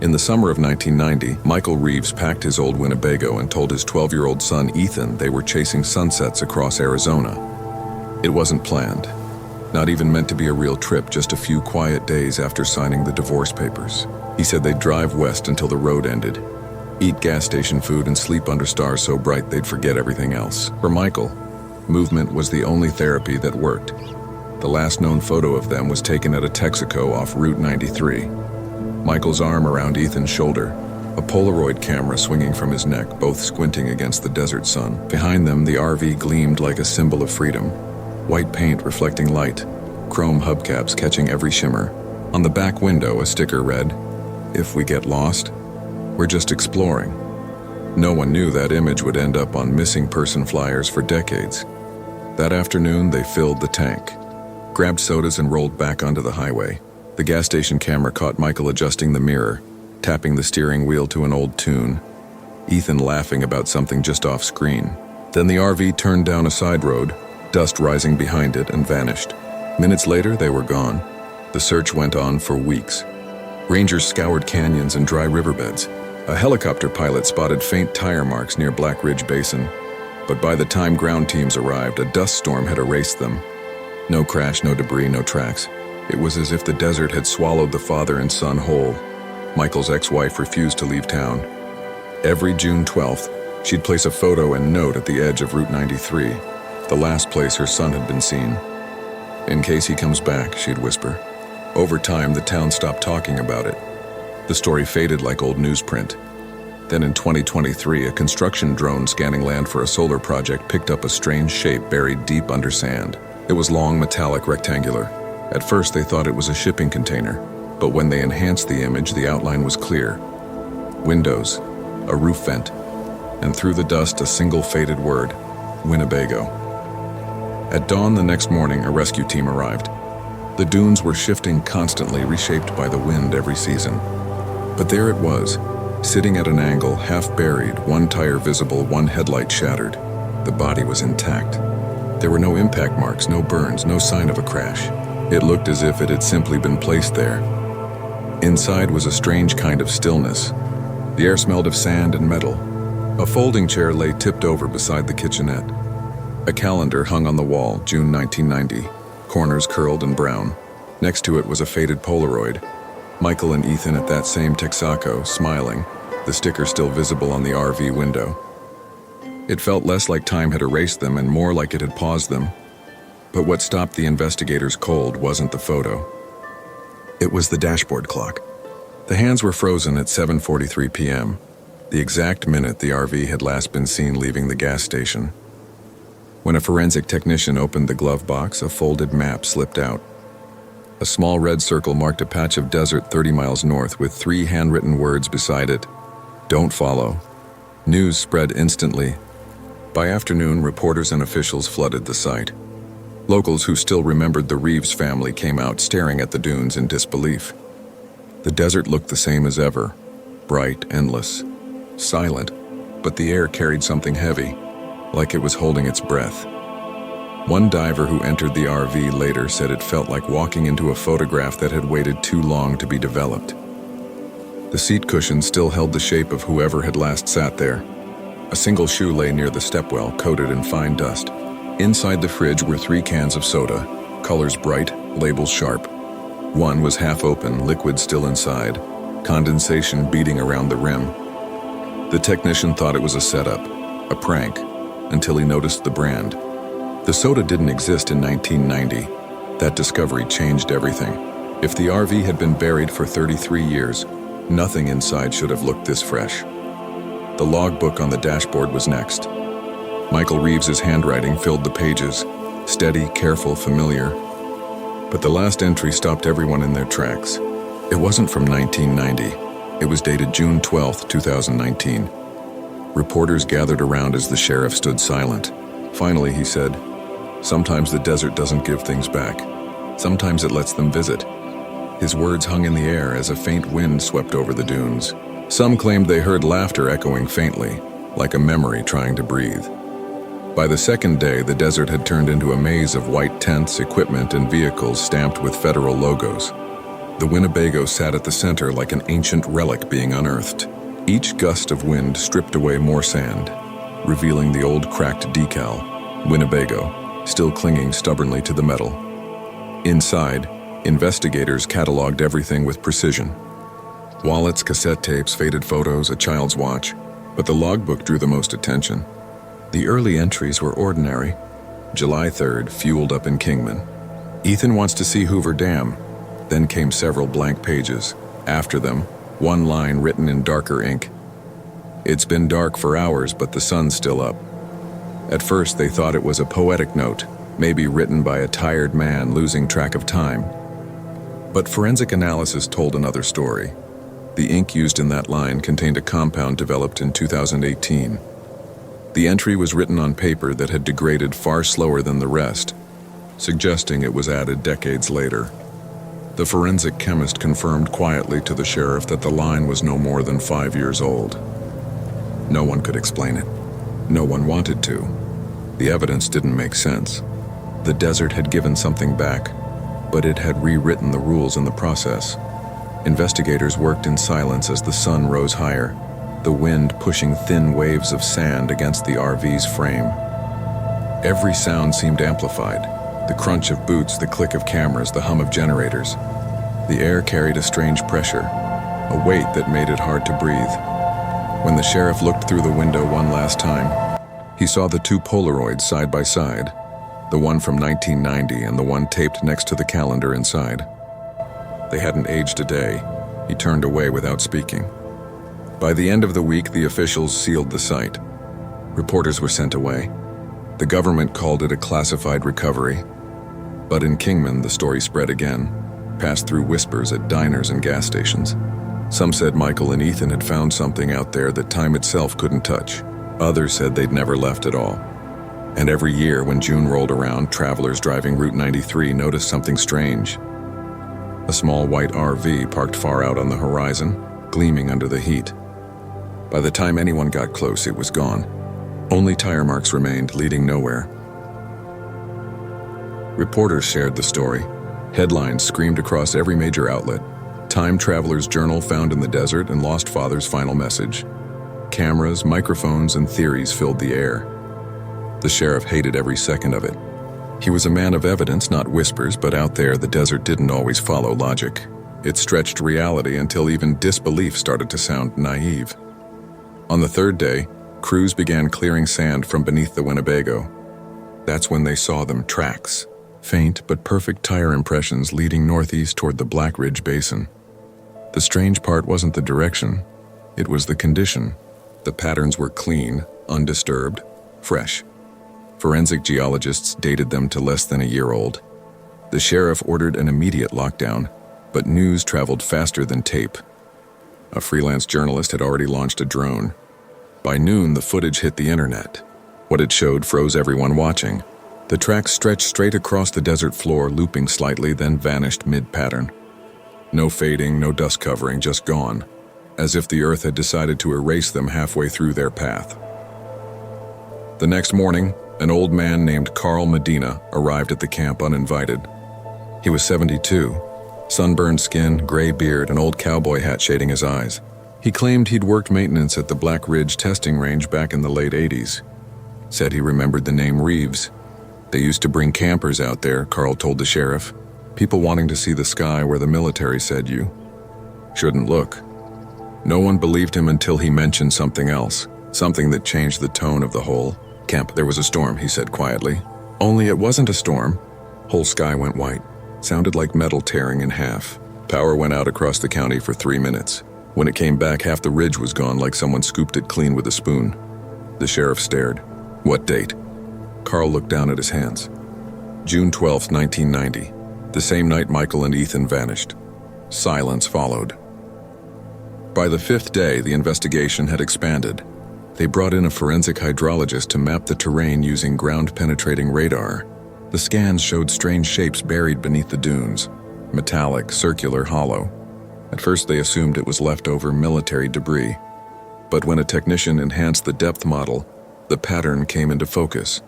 In the summer of 1990, Michael Reeves packed his old Winnebago and told his 12-year-old son Ethan they were chasing sunsets across Arizona. It wasn't planned, not even meant to be a real trip, just a few quiet days after signing the divorce papers. He said they'd drive west until the road ended, eat gas station food and sleep under stars so bright they'd forget everything else. For Michael, movement was the only therapy that worked. The last known photo of them was taken at a Texaco off Route 93. Michael's arm around Ethan's shoulder, a Polaroid camera swinging from his neck, both squinting against the desert sun. Behind them, the RV gleamed like a symbol of freedom. White paint reflecting light, chrome hubcaps catching every shimmer. On the back window, a sticker read, "If we get lost, we're just exploring." No one knew that image would end up on missing person flyers for decades. That afternoon, they filled the tank, grabbed sodas and rolled back onto the highway. The gas station camera caught Michael adjusting the mirror, tapping the steering wheel to an old tune, Ethan laughing about something just off screen. Then the RV turned down a side road, dust rising behind it, and vanished. Minutes later, they were gone. The search went on for weeks. Rangers scoured canyons and dry riverbeds. A helicopter pilot spotted faint tire marks near Black Ridge Basin, but by the time ground teams arrived, a dust storm had erased them. No crash, no debris, no tracks. It was as if the desert had swallowed the father and son whole. Michael's ex-wife refused to leave town. Every June 12th, she'd place a photo and note at the edge of Route 93, the last place her son had been seen. "In case he comes back," she'd whisper. Over time, the town stopped talking about it. The story faded like old newsprint. Then in 2023, a construction drone scanning land for a solar project picked up a strange shape buried deep under sand. It was long, metallic, rectangular. At first, they thought it was a shipping container, but when they enhanced the image, the outline was clear. Windows, a roof vent, and through the dust, a single faded word, Winnebago. At dawn the next morning, a rescue team arrived. The dunes were shifting constantly, reshaped by the wind every season. But there it was, sitting at an angle, half buried, one tire visible, one headlight shattered. The body was intact. There were no impact marks, no burns, no sign of a crash. It looked as if it had simply been placed there. Inside was a strange kind of stillness. The air smelled of sand and metal. A folding chair lay tipped over beside the kitchenette. A calendar hung on the wall, June 1990, corners curled and brown. Next to it was a faded Polaroid. Michael and Ethan at that same Texaco, smiling, the sticker still visible on the RV window. It felt less like time had erased them and more like it had paused them. But what stopped the investigators cold wasn't the photo. It was the dashboard clock. The hands were frozen at 7:43 p.m., the exact minute the RV had last been seen leaving the gas station. When a forensic technician opened the glove box, a folded map slipped out. A small red circle marked a patch of desert 30 miles north with 3 handwritten words beside it, "Don't follow." News spread instantly. By afternoon, reporters and officials flooded the site. Locals who still remembered the Reeves family came out staring at the dunes in disbelief. The desert looked the same as ever, bright, endless, silent, but the air carried something heavy, like it was holding its breath. One diver who entered the RV later said it felt like walking into a photograph that had waited too long to be developed. The seat cushion still held the shape of whoever had last sat there. A single shoe lay near the stepwell, coated in fine dust. Inside the fridge were 3 cans of soda, colors bright, labels sharp. One was half open, liquid still inside, condensation beating around the rim. The technician thought it was a setup, a prank, until he noticed the brand. The soda didn't exist in 1990. That discovery changed everything. If the RV had been buried for 33 years, nothing inside should have looked this fresh. The logbook on the dashboard was next. Michael Reeves's handwriting filled the pages, steady, careful, familiar. But the last entry stopped everyone in their tracks. It wasn't from 1990. It was dated June 12, 2019. Reporters gathered around as the sheriff stood silent. Finally, he said, "Sometimes the desert doesn't give things back. Sometimes it lets them visit." His words hung in the air as a faint wind swept over the dunes. Some claimed they heard laughter echoing faintly, like a memory trying to breathe. By the second day, the desert had turned into a maze of white tents, equipment, and vehicles stamped with federal logos. The Winnebago sat at the center like an ancient relic being unearthed. Each gust of wind stripped away more sand, revealing the old cracked decal, Winnebago, still clinging stubbornly to the metal. Inside, investigators cataloged everything with precision. Wallets, cassette tapes, faded photos, a child's watch, but the logbook drew the most attention. The early entries were ordinary. July 3rd, fueled up in Kingman. Ethan wants to see Hoover Dam. Then came several blank pages. After them, one line written in darker ink. It's been dark for hours, but the sun's still up. At first, they thought it was a poetic note, maybe written by a tired man losing track of time. But forensic analysis told another story. The ink used in that line contained a compound developed in 2018. The entry was written on paper that had degraded far slower than the rest, suggesting it was added decades later. The forensic chemist confirmed quietly to the sheriff that the line was no more than 5 years old. No one could explain it. No one wanted to. The evidence didn't make sense. The desert had given something back, but it had rewritten the rules in the process. Investigators worked in silence as the sun rose higher, the wind pushing thin waves of sand against the RV's frame. Every sound seemed amplified. The crunch of boots, the click of cameras, the hum of generators. The air carried a strange pressure, a weight that made it hard to breathe. When the sheriff looked through the window one last time, he saw the two Polaroids side by side, the one from 1990 and the one taped next to the calendar inside. They hadn't aged a day. He turned away without speaking. By the end of the week, the officials sealed the site. Reporters were sent away. The government called it a classified recovery. But in Kingman, the story spread again, passed through whispers at diners and gas stations. Some said Michael and Ethan had found something out there that time itself couldn't touch. Others said they'd never left at all. And every year, when June rolled around, travelers driving Route 93 noticed something strange. A small white RV parked far out on the horizon, gleaming under the heat. By the time anyone got close, it was gone. Only tire marks remained, leading nowhere. Reporters shared the story. Headlines screamed across every major outlet. Time Traveler's Journal found in the desert and Lost Father's final message. Cameras, microphones, and theories filled the air. The sheriff hated every second of it. He was a man of evidence, not whispers, but out there the desert didn't always follow logic. It stretched reality until even disbelief started to sound naive. On the third day, crews began clearing sand from beneath the Winnebago. That's when they saw them, tracks. Faint but perfect tire impressions leading northeast toward the Black Ridge Basin. The strange part wasn't the direction, it was the condition. The patterns were clean, undisturbed, fresh. Forensic geologists dated them to less than a year old. The sheriff ordered an immediate lockdown, but news traveled faster than tape. A freelance journalist had already launched a drone. By noon, the footage hit the internet. What it showed froze everyone watching. The tracks stretched straight across the desert floor, looping slightly, then vanished mid-pattern. No fading, no dust covering, just gone, as if the earth had decided to erase them halfway through their path. The next morning, an old man named Carl Medina arrived at the camp uninvited. He was 72, sunburned skin, gray beard, an old cowboy hat shading his eyes. He claimed he'd worked maintenance at the Black Ridge testing range back in the late 80s. Said he remembered the name Reeves. They used to bring campers out there, Carl told the sheriff. People wanting to see the sky where the military said you shouldn't look. No one believed him until he mentioned something else, something that changed the tone of the whole camp. There was a storm, he said quietly. Only it wasn't a storm. Whole sky went white. Sounded like metal tearing in half. Power went out across the county for 3 minutes. When it came back, half the ridge was gone, like someone scooped it clean with a spoon. The sheriff stared. What date? Carl looked down at his hands. June 12, 1990. The same night Michael and Ethan vanished. Silence followed. By the 5th day, the investigation had expanded. They brought in a forensic hydrologist to map the terrain using ground-penetrating radar. The scans showed strange shapes buried beneath the dunes. Metallic, circular, hollow. At first they assumed it was leftover military debris. But when a technician enhanced the depth model, the pattern came into focus.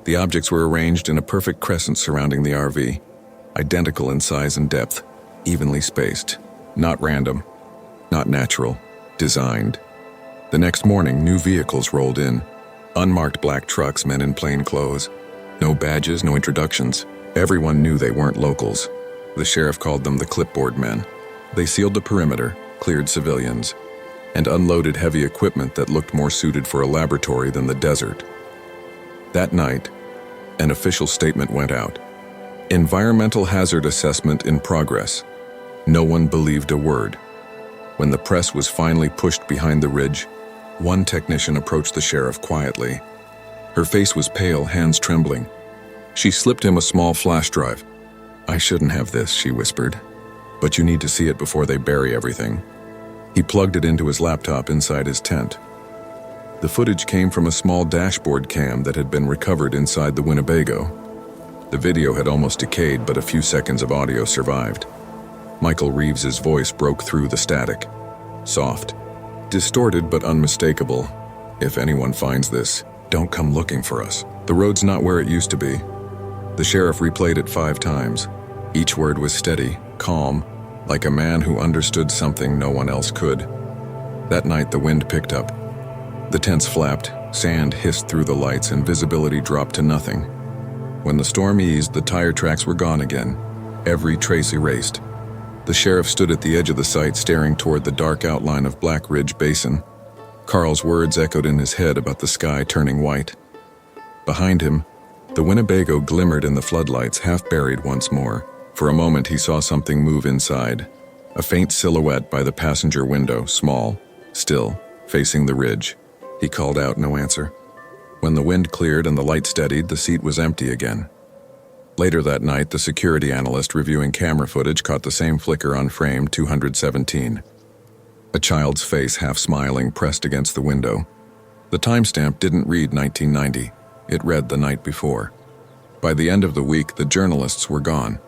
The objects were arranged in a perfect crescent surrounding the RV, identical in size and depth. evenly spaced, not random, not natural, designed. The next morning, new vehicles rolled in. Unmarked black trucks, men in plain clothes. No badges, no introductions. Everyone knew they weren't locals. The sheriff called them the clipboard men. They sealed the perimeter, cleared civilians, and unloaded heavy equipment that looked more suited for a laboratory than the desert. That night, an official statement went out. Environmental hazard assessment in progress. No one believed a word. When the press was finally pushed behind the ridge, one technician approached the sheriff quietly. Her face was pale, hands trembling. She slipped him a small flash drive. "I shouldn't have this," she whispered, "but you need to see it before they bury everything." He plugged it into his laptop inside his tent. The footage came from a small dashboard cam that had been recovered inside the Winnebago. The video had almost decayed, but a few seconds of audio survived. Michael Reeves's voice broke through the static. Soft, distorted but unmistakable. "If anyone finds this, don't come looking for us. The road's not where it used to be." The sheriff replayed it 5 times. Each word was steady, calm, like a man who understood something no one else could. That night, the wind picked up. The tents flapped, sand hissed through the lights, and visibility dropped to nothing. When the storm eased, the tire tracks were gone again, every trace erased. The sheriff stood at the edge of the site, staring toward the dark outline of Black Ridge Basin. Carl's words echoed in his head about the sky turning white. Behind him, the Winnebago glimmered in the floodlights, half buried once more. For a moment, he saw something move inside. A faint silhouette by the passenger window, small, still, facing the ridge. He called out, no answer. When the wind cleared and the light steadied, the seat was empty again. Later that night, the security analyst reviewing camera footage caught the same flicker on frame 217. A child's face, half smiling, pressed against the window. The timestamp didn't read 1990. It read the night before. By the end of the week, the journalists were gone.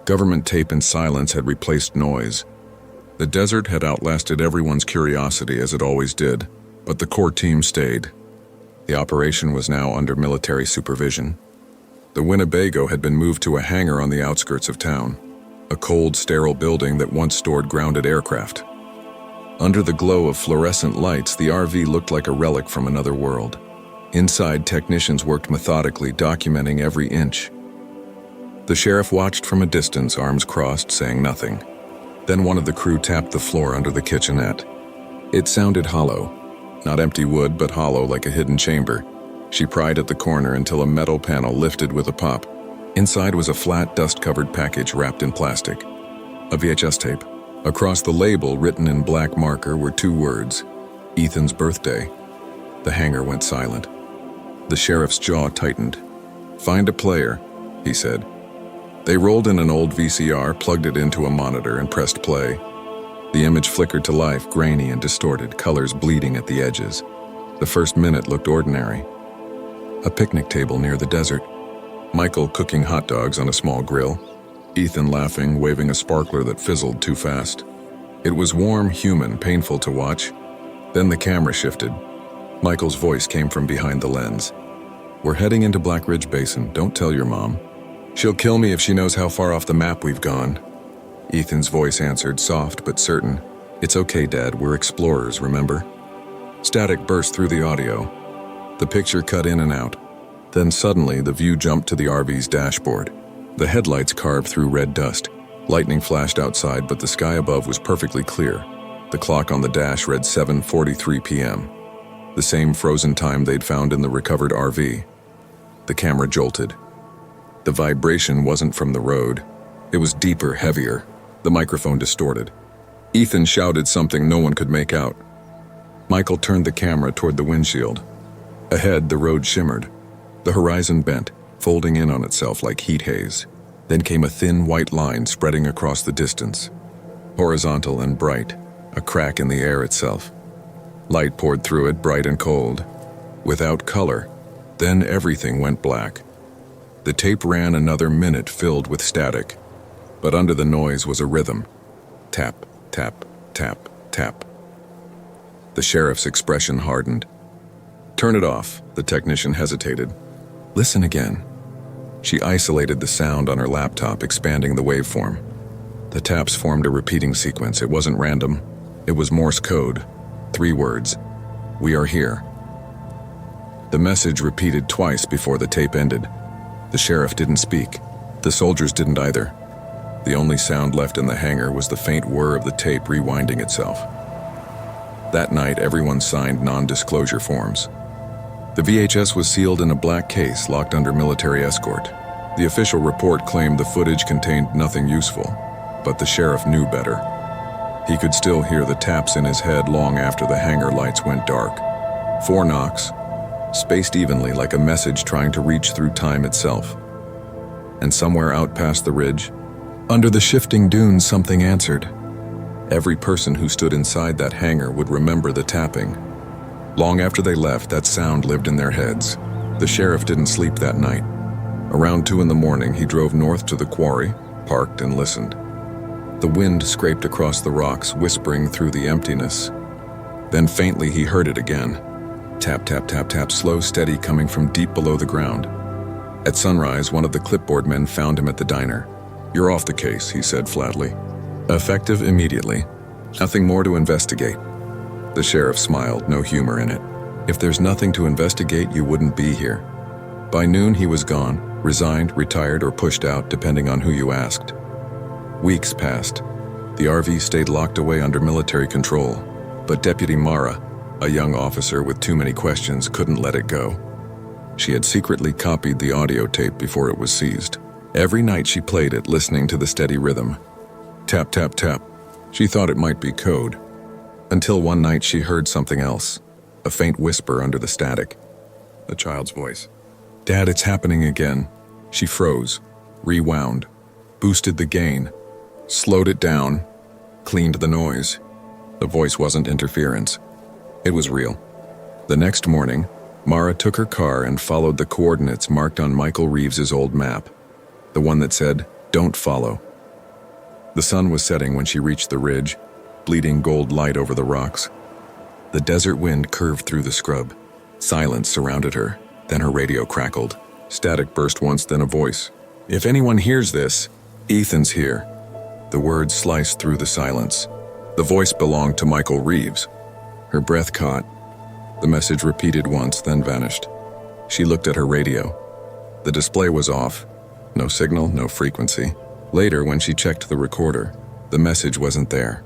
Government tape and silence had replaced noise. The desert had outlasted everyone's curiosity, as it always did, but the core team stayed. The operation was now under military supervision. The Winnebago had been moved to a hangar on the outskirts of town, a cold, sterile building that once stored grounded aircraft. Under the glow of fluorescent lights, the RV looked like a relic from another world. Inside, technicians worked methodically, documenting every inch. The sheriff watched from a distance, arms crossed, saying nothing. Then one of the crew tapped the floor under the kitchenette. It sounded hollow. Not empty wood, but hollow like a hidden chamber. She pried at the corner until a metal panel lifted with a pop. Inside was a flat, dust-covered package wrapped in plastic. A VHS tape. Across the label, written in black marker, were 2 words: Ethan's birthday. The hangar went silent. The sheriff's jaw tightened. "Find a player," he said. They rolled in an old VCR, plugged it into a monitor, and pressed play. The image flickered to life, grainy and distorted, colors bleeding at the edges. The first minute looked ordinary. A picnic table near the desert. Michael cooking hot dogs on a small grill. Ethan laughing, waving a sparkler that fizzled too fast. It was warm, human, painful to watch. Then the camera shifted. Michael's voice came from behind the lens. "We're heading into Black Ridge Basin. Don't tell your mom. She'll kill me if she knows how far off the map we've gone." Ethan's voice answered, soft but certain. "It's okay, Dad. We're explorers, remember?" Static burst through the audio. The picture cut in and out. Then suddenly, the view jumped to the RV's dashboard. The headlights carved through red dust. Lightning flashed outside, but the sky above was perfectly clear. The clock on the dash read 7:43 p.m. The same frozen time they'd found in the recovered RV. The camera jolted. The vibration wasn't from the road. It was deeper, heavier. The microphone distorted. Ethan shouted something no one could make out. Michael turned the camera toward the windshield. Ahead, the road shimmered. The horizon bent, folding in on itself like heat haze. Then came a thin white line spreading across the distance. Horizontal and bright, a crack in the air itself. Light poured through it, bright and cold. Without color. Then everything went black. The tape ran another minute filled with static. But under the noise was a rhythm. Tap, tap, tap, tap. The sheriff's expression hardened. "Turn it off," the technician hesitated. "Listen again." She isolated the sound on her laptop, expanding the waveform. The taps formed a repeating sequence. It wasn't random. It was Morse code. 3 words. "We are here." The message repeated twice before the tape ended. The sheriff didn't speak. The soldiers didn't either. The only sound left in the hangar was the faint whir of the tape rewinding itself. That night, everyone signed non-disclosure forms. The VHS was sealed in a black case locked under military escort. The official report claimed the footage contained nothing useful, but the sheriff knew better. He could still hear the taps in his head long after the hangar lights went dark. 4 knocks, spaced evenly like a message trying to reach through time itself. And somewhere out past the ridge, under the shifting dunes, something answered. Every person who stood inside that hangar would remember the tapping. Long after they left, that sound lived in their heads. The sheriff didn't sleep that night. Around 2 in the morning, he drove north to the quarry, parked and listened. The wind scraped across the rocks, whispering through the emptiness. Then faintly he heard it again. Tap, tap, tap, tap, slow, steady, coming from deep below the ground. At sunrise, one of the clipboard men found him at the diner. "You're off the case," he said flatly. "Effective immediately. Nothing more to investigate." The sheriff smiled, no humor in it. "If there's nothing to investigate, you wouldn't be here." By noon, he was gone, resigned, retired, or pushed out, depending on who you asked. Weeks passed. The RV stayed locked away under military control, but Deputy Mara, a young officer with too many questions, couldn't let it go. She had secretly copied the audio tape before it was seized. Every night she played it, listening to the steady rhythm. Tap, tap, tap. She thought it might be code. Until one night she heard something else, a faint whisper under the static. A child's voice. "Dad, it's happening again." She froze, rewound, boosted the gain, slowed it down, cleaned the noise. The voice wasn't interference. It was real. The next morning, Mara took her car and followed the coordinates marked on Michael Reeves's old map, the one that said, "Don't follow." The sun was setting when she reached the ridge, bleeding gold light over the rocks. The desert wind curved through the scrub. Silence surrounded her, then her radio crackled. Static burst once, then a voice. "If anyone hears this, Ethan's here." The words sliced through the silence. The voice belonged to Michael Reeves. Her breath caught. The message repeated once, then vanished. She looked at her radio. The display was off. No signal, no frequency. Later, when she checked the recorder, the message wasn't there.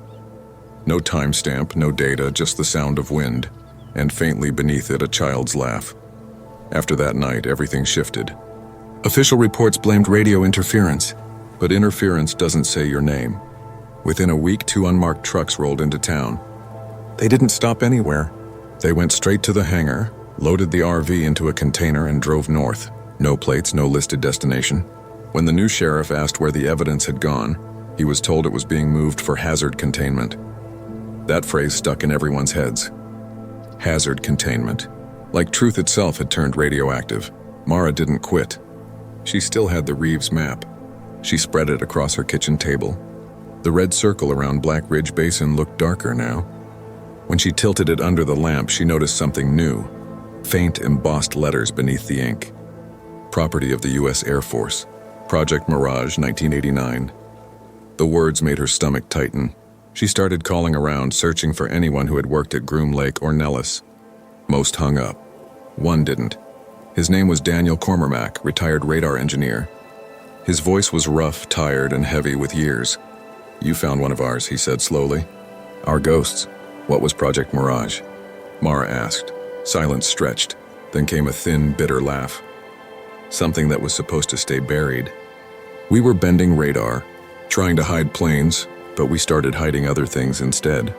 No timestamp, no data, just the sound of wind, and faintly beneath it a child's laugh. After that night, everything shifted. Official reports blamed radio interference, but interference doesn't say your name. Within a week, 2 unmarked trucks rolled into town. They didn't stop anywhere. They went straight to the hangar, loaded the RV into a container, and drove north. No plates, no listed destination. When the new sheriff asked where the evidence had gone, he was told it was being moved for hazard containment. That phrase stuck in everyone's heads. Hazard containment. Like truth itself had turned radioactive, Mara didn't quit. She still had the Reeves map. She spread it across her kitchen table. The red circle around Black Ridge Basin looked darker now. When she tilted it under the lamp, she noticed something new. Faint embossed letters beneath the ink. Property of the U.S. Air Force. Project Mirage, 1989. The words made her stomach tighten. She started calling around, searching for anyone who had worked at Groom Lake or Nellis. Most hung up. One didn't. His name was Daniel Cormermack, retired radar engineer. His voice was rough, tired, and heavy with years. "You found one of ours," he said slowly. "Our ghosts. What was Project Mirage?" Mara asked. Silence stretched. Then came a thin, bitter laugh. Something that was supposed to stay buried. "We were bending radar, trying to hide planes, but we started hiding other things instead."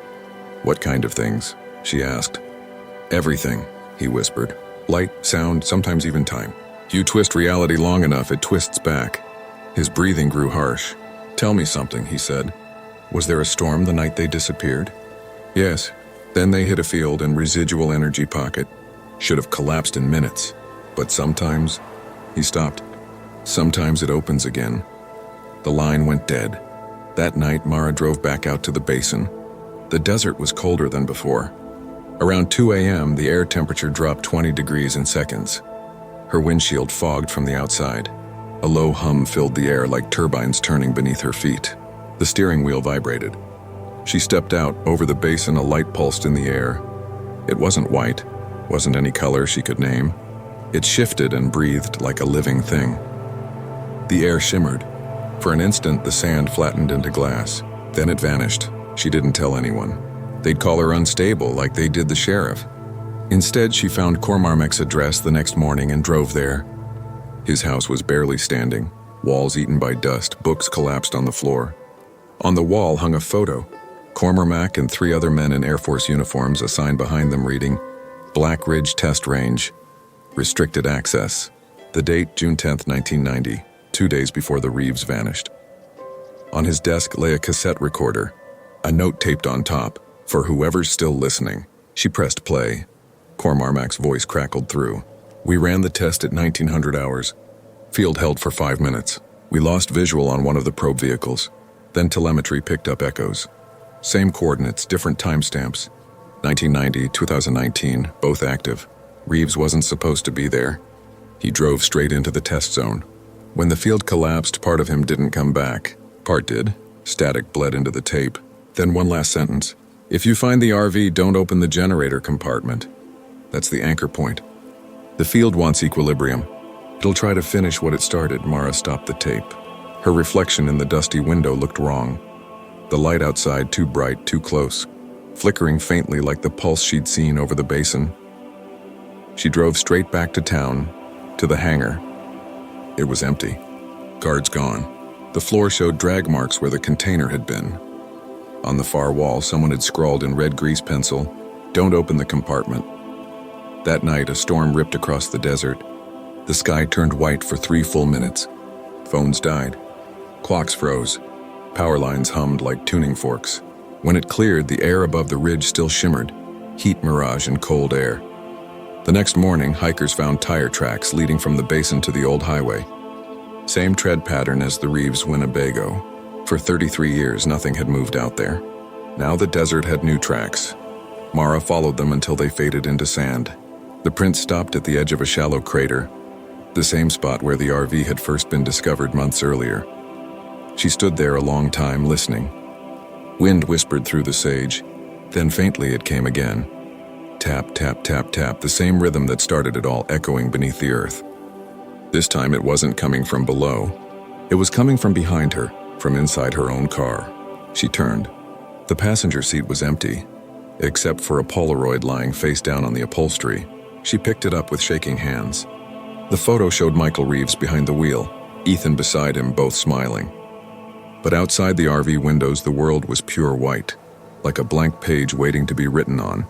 "What kind of things?" she asked. "Everything," he whispered. "Light, sound, sometimes even time. You twist reality long enough, it twists back." His breathing grew harsh. "Tell me something," he said. "Was there a storm the night they disappeared?" "Yes. Then they hit a field and residual energy pocket. Should have collapsed in minutes. But sometimes..." He stopped. "Sometimes it opens again." The line went dead. That night, Mara drove back out to the basin. The desert was colder than before. Around 2 a.m., the air temperature dropped 20 degrees in seconds. Her windshield fogged from the outside. A low hum filled the air like turbines turning beneath her feet. The steering wheel vibrated. She stepped out. Over the basin, a light pulsed in the air. It wasn't white, wasn't any color she could name. It shifted and breathed like a living thing. The air shimmered. For an instant, the sand flattened into glass. Then it vanished. She didn't tell anyone. They'd call her unstable like they did the sheriff. Instead, she found Cormarmac's address the next morning and drove there. His house was barely standing, walls eaten by dust, books collapsed on the floor. On the wall hung a photo. Cormarmac and 3 other men in Air Force uniforms, a sign behind them reading, Black Ridge Test Range, Restricted Access. The date, June 10, 1990, 2 days before the Reeves vanished. On his desk lay a cassette recorder, a note taped on top, for whoever's still listening. She pressed play. Cormarmac's voice crackled through. We ran the test at 1900 hours. Field held for 5 minutes. We lost visual on one of the probe vehicles. Then telemetry picked up echoes. Same coordinates, different timestamps. 1990, 2019, both active. Reeves wasn't supposed to be there. He drove straight into the test zone. When the field collapsed, part of him didn't come back. Part did. Static bled into the tape. Then one last sentence. If you find the RV, don't open the generator compartment. That's the anchor point. The field wants equilibrium. It'll try to finish what it started. Mara stopped the tape. Her reflection in the dusty window looked wrong. The light outside too bright, too close, flickering faintly like the pulse she'd seen over the basin. She drove straight back to town, to the hangar. It was empty. Guards gone. The floor showed drag marks where the container had been. On the far wall, someone had scrawled in red grease pencil, "Don't open the compartment." That night, a storm ripped across the desert. The sky turned white for 3 full minutes. Phones died. Clocks froze. Power lines hummed like tuning forks. When it cleared, the air above the ridge still shimmered, heat mirage and cold air. The next morning, hikers found tire tracks leading from the basin to the old highway. Same tread pattern as the Reeves Winnebago. For 33 years, nothing had moved out there. Now the desert had new tracks. Mara followed them until they faded into sand. The prints stopped at the edge of a shallow crater, the same spot where the RV had first been discovered months earlier. She stood there a long time, listening. Wind whispered through the sage. Then faintly it came again. Tap, tap, tap, tap, the same rhythm that started it all, echoing beneath the earth. This time it wasn't coming from below. It was coming from behind her, from inside her own car. She turned. The passenger seat was empty, except for a Polaroid lying face down on the upholstery. She picked it up with shaking hands. The photo showed Michael Reeves behind the wheel, Ethan beside him, both smiling. But outside the RV windows, the world was pure white, like a blank page waiting to be written on.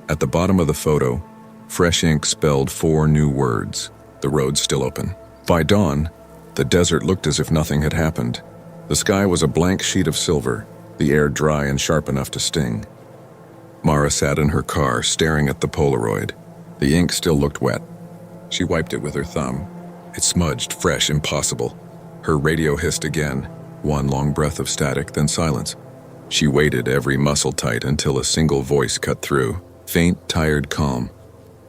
At the bottom of the photo, fresh ink spelled 4 new words, the road still open. By dawn, the desert looked as if nothing had happened. The sky was a blank sheet of silver, the air dry and sharp enough to sting. Mara sat in her car, staring at the Polaroid. The ink still looked wet. She wiped it with her thumb. It smudged, fresh, impossible. Her radio hissed again. One long breath of static, then silence. She waited, every muscle tight, until a single voice cut through. Faint, tired, calm.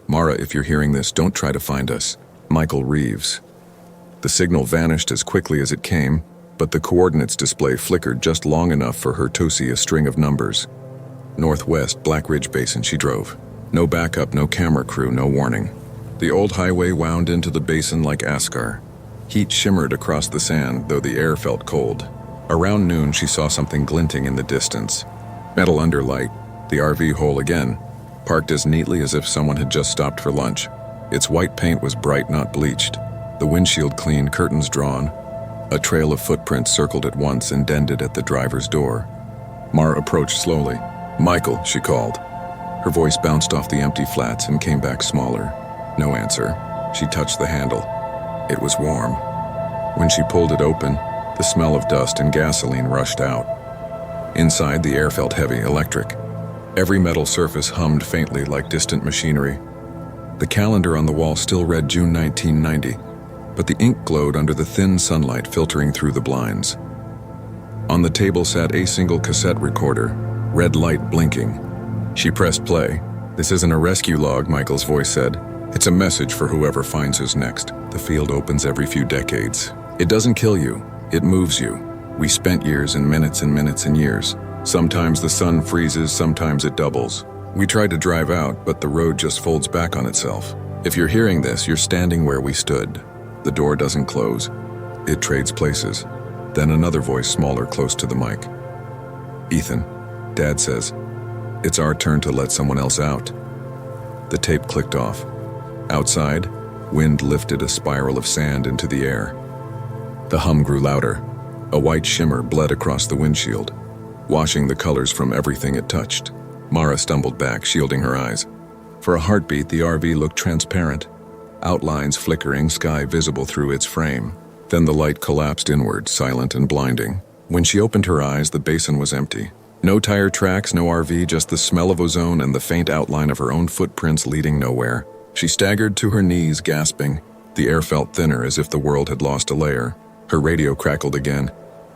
Mara, if you're hearing this, don't try to find us. Michael Reeves. The signal vanished as quickly as it came, but the coordinates display flickered just long enough for her to see a string of numbers. Northwest, Black Ridge Basin, she drove. No backup, no camera crew, no warning. The old highway wound into the basin like Ascar. Heat shimmered across the sand, though the air felt cold. Around noon, she saw something glinting in the distance. Metal underlight, the RV hole again, parked as neatly as if someone had just stopped for lunch. Its white paint was bright, not bleached. The windshield clean, curtains drawn. A trail of footprints circled at once and ended at the driver's door. Mara approached slowly. "Michael," she called. Her voice bounced off the empty flats and came back smaller. No answer. She touched the handle. It was warm. When she pulled it open, the smell of dust and gasoline rushed out. Inside, the air felt heavy, electric. Every metal surface hummed faintly like distant machinery. The calendar on the wall still read June 1990, but the ink glowed under the thin sunlight filtering through the blinds. On the table sat a single cassette recorder, red light blinking. She pressed play. "This isn't a rescue log," Michael's voice said. "It's a message for whoever finds us next. The field opens every few decades. It doesn't kill you, it moves you. We spent years and minutes and minutes and years. Sometimes the sun freezes, sometimes it doubles. We tried to drive out, but the road just folds back on itself. If you're hearing this, you're standing where we stood. The door doesn't close. It trades places. Then another voice, smaller, close to the mic. Ethan, Dad says, it's our turn to let someone else out. The tape clicked off. Outside, wind lifted a spiral of sand into the air. The hum grew louder. A white shimmer bled across the windshield, washing the colors from everything it touched. Mara stumbled back, shielding her eyes. For a heartbeat, the RV looked transparent, outlines flickering, sky visible through its frame. Then the light collapsed inward, silent and blinding. When she opened her eyes, the basin was empty. No tire tracks, no RV, just the smell of ozone and the faint outline of her own footprints leading nowhere. She staggered to her knees, gasping. The air felt thinner, as if the world had lost a layer. Her radio crackled again.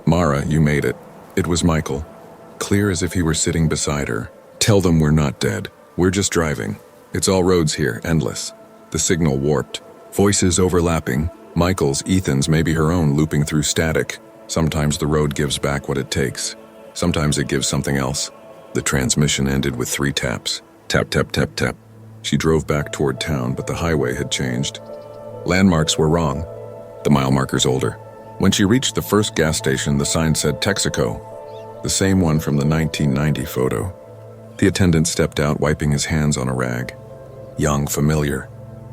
Mara, you made it. It was Michael. Clear as if he were sitting beside her. Tell them we're not dead. We're just driving. It's all roads here, endless. The signal warped. Voices overlapping. Michael's, Ethan's, maybe her own, looping through static. Sometimes the road gives back what it takes. Sometimes it gives something else. The transmission ended with 3 taps. Tap, tap, tap, tap. She drove back toward town, but the highway had changed. Landmarks were wrong. The mile markers older. When she reached the first gas station, the sign said Texaco, the same one from the 1990 photo. The attendant stepped out, wiping his hands on a rag. Young, familiar.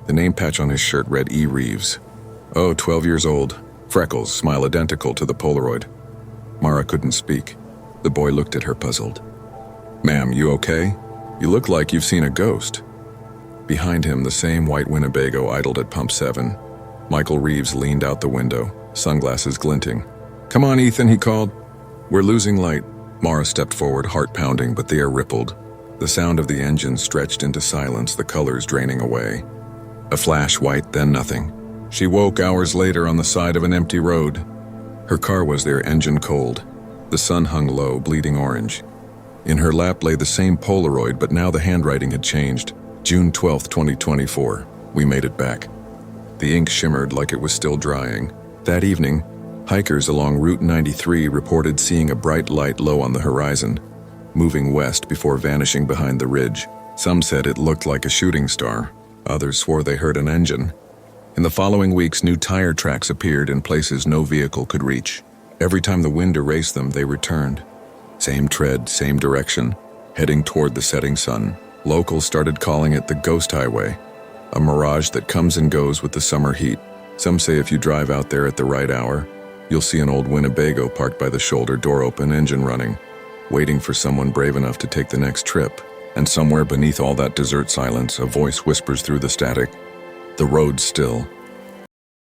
The name patch on his shirt read E. Reeves. Oh, 12 years old. Freckles, smile identical to the Polaroid. Mara couldn't speak. The boy looked at her, puzzled. Ma'am, you okay? You look like you've seen a ghost. Behind him, the same white Winnebago idled at Pump 7. Michael Reeves leaned out the window, sunglasses glinting. Come on, Ethan, he called. We're losing light. Mara stepped forward, heart pounding, but the air rippled. The sound of the engine stretched into silence, the colors draining away. A flash, white, then nothing. She woke hours later on the side of an empty road. Her car was there, engine cold. The sun hung low, bleeding orange. In her lap lay the same Polaroid, but now the handwriting had changed. June 12, 2024. We made it back. The ink shimmered like it was still drying. That evening, hikers along Route 93 reported seeing a bright light low on the horizon, moving west before vanishing behind the ridge. Some said it looked like a shooting star. Others swore they heard an engine. In the following weeks, new tire tracks appeared in places no vehicle could reach. Every time the wind erased them, they returned. Same tread, same direction, heading toward the setting sun. Locals started calling it the Ghost Highway, a mirage that comes and goes with the summer heat. Some say if you drive out there at the right hour, you'll see an old Winnebago parked by the shoulder, door open, engine running, waiting for someone brave enough to take the next trip. And somewhere beneath all that desert silence, a voice whispers through the static, "The road's still."